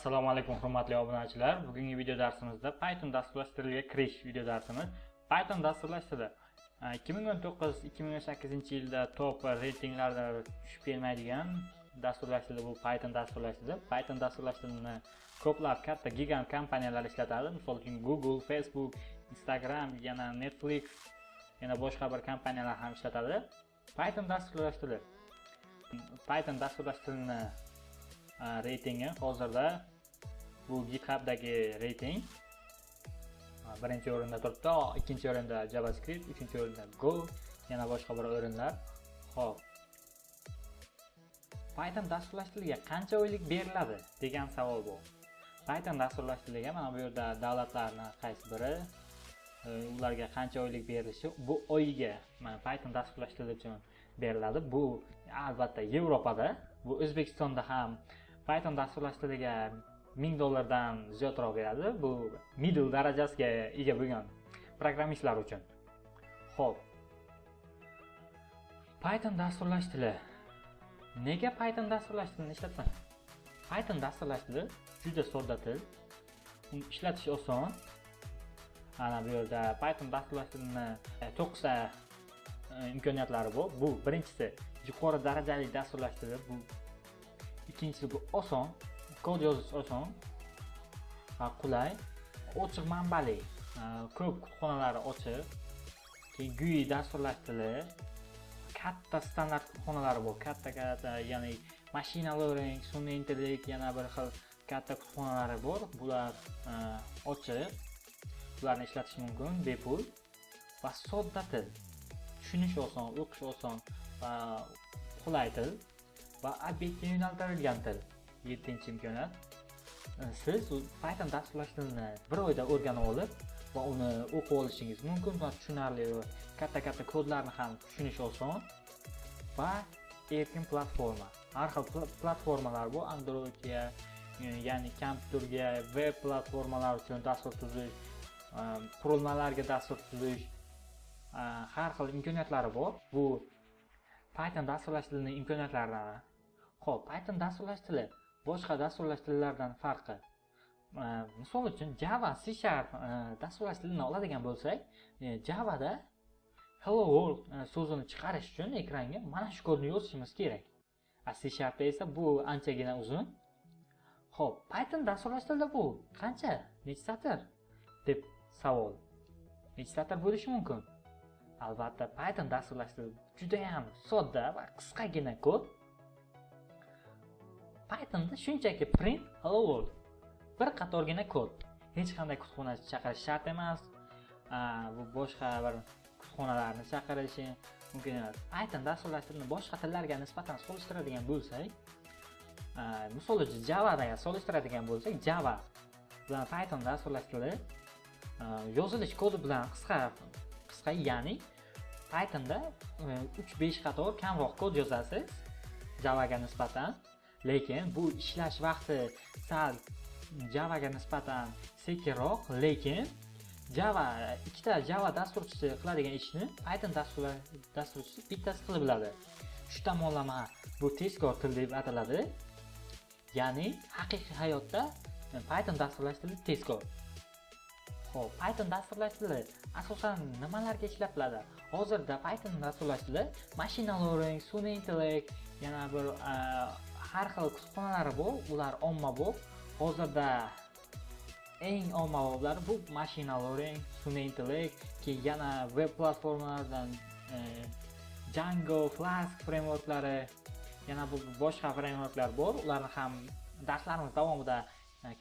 Assalomu alaykum hurmatli obunachilar. Bugungi video darsimizda Python dasturlashtirilishiga kirish video darsimiz. Python dasturlashtirish 2019-2018-yilda top reytinglarda tushib kelmaydigan dasturlashtirish bu Python dasturlashtirish. Python dasturlashtirishni ko'plab katta gigant kompaniyalar ishlatadi. Misol uchun Google, Facebook, Instagram, yana Netflix, yana boshqa bir kompaniyalar ham ishlatadi. Python dasturlashtirishni reytingi hozirda bu GitHubdagi reyting birinchi o'rinda turibdi, ikkinchi o'rinda JavaScript, uchinchi o'rinda Go, yana boshqa bir o'rinlar. Xo'p, Python dasturlashtirishga qancha oylik beriladi degan savol bu. Python dasturlashtirishga mana bu yerda davlatlarning qaysi biri, ularga qancha oylik berilishi, bu oyiga mana Python dasturlashtirish uchun beriladi. Bu albatta Yevropada, bu O'zbekistonda ham Python dasturlashtirishga $1000 ziyodroq beradi. Bu middle darajasiga ega bo'lgan programmistlar uchun. Xo'p. Python dasturlashtirish. Nega Python dasturlashtirishni ishlatmayman? Python dasturlashtirish juda sodda til. Uni ishlatish oson. Ana bu yerda Python dasturlashtirishni 9 ta imkoniyatlari bor. Bu birinchisi yuqori darajali dasturlashtirish. Bu ikkinchisi bu oson, kod yozish oson, qulay, ochiq manbali, ko'p kutubxonalari ochiq, GUI dasturlashtirish, katta standart kutubxonalari bor, katta, ya'ni machine learning, sun'iy intellekt, yana bir xil katta kutubxonalari bor. Bular ochiq, bularni ishlatish mumkin bepul va sodda til. Tushunish oson, o'qish oson va qulay til va obyektga yo'naltirilgan til. 7-imkoniyat. Siz Python dasturlashtirishni bir oyda o'rganib olib va uni o'qib olishingiz mumkin va tushunarli va katta kodlarni ham tushunish oson va erkin platforma. Har xil platformalar bor. Androidga, ya'ni kompyuterga, web platformalar uchun dastur tuzish, qurilmalarga dastur tuzish, har xil imkoniyatlari bor. Bu Python dasturlashtirishning imkoniyatlaridan. Xo'p, Python dasturlashtirish boshqa dasturlashtirishlardan farqi. Misol uchun Java, C# dasturlashtirishni oladigan bo'lsak, Javada hello world so'zini chiqarish uchun ekranga mana shu kodni yozishimiz kerak. C# esa bu anchagina uzun. Xo'p, Python dasturlashtirishda bu qancha? Necha satr? deb savol. Necha satr bo'lishi mumkin? Albatta, Python dasturlashtirish juda ham sodda va qisqagina kod. Pythonda shunchaki print hello world. Bir qatorgina kod. Hech qanday kutubxona chaqirish shart emas. Bu boshqa bir kutubxonalarni chaqirishi mumkin emas. Python dasturlashtirishni boshqa tillarga nisbatan solishtiradigan bo'lsak, misol uchun Javaga solishtiradigan bo'lsak, Java bilan Python dasturlashtirish yozilish kodi bilan qisqa, ya'ni Pythonda 3-5 qator kamroq kod yozasiz Javaga nisbatan, lekin bu ishlash vaqti sal Javaga nisbatan sekinroq, lekin ikkita Java dasturchisi qiladigan ishni Python dasturchisi bittasi qilib biladi. Shu tomonlama bu tezkor til deb ataladi. Ya'ni haqiqiy hayotda Python dasturlashtirish tezkor. Xo'p, Python dasturlashtirish asosan nimalarga ishlatiladi? Hozirda Python dasturlashtirish machine learning, sun'iy intellekt, yana bir har xil kutubxonalari bor, ular ommabop. Hozirda eng ommaboplari bu machine learning, sun'iy intellekt, keyin yana web platformalaridan Django, Flask frameworklari, yana bu boshqa frameworklar bor. Ularni ham darslarimiz davomida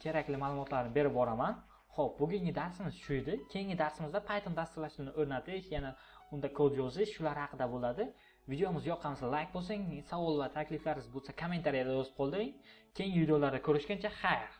kerakli ma'lumotlarni berib boraman. Xo'p, bugungi darsimiz shu edi. Keyingi darsimizda Python dasturlashtirishni o'rnatish, yana unda kod yozish, shular haqida bo'ladi. Videomiz yoqqan bo'lsa like bosing, savol va takliflaringiz bo'lsa kommentariyada yozib qoldiring. Keyingi videolarda ko'rishguncha xayr.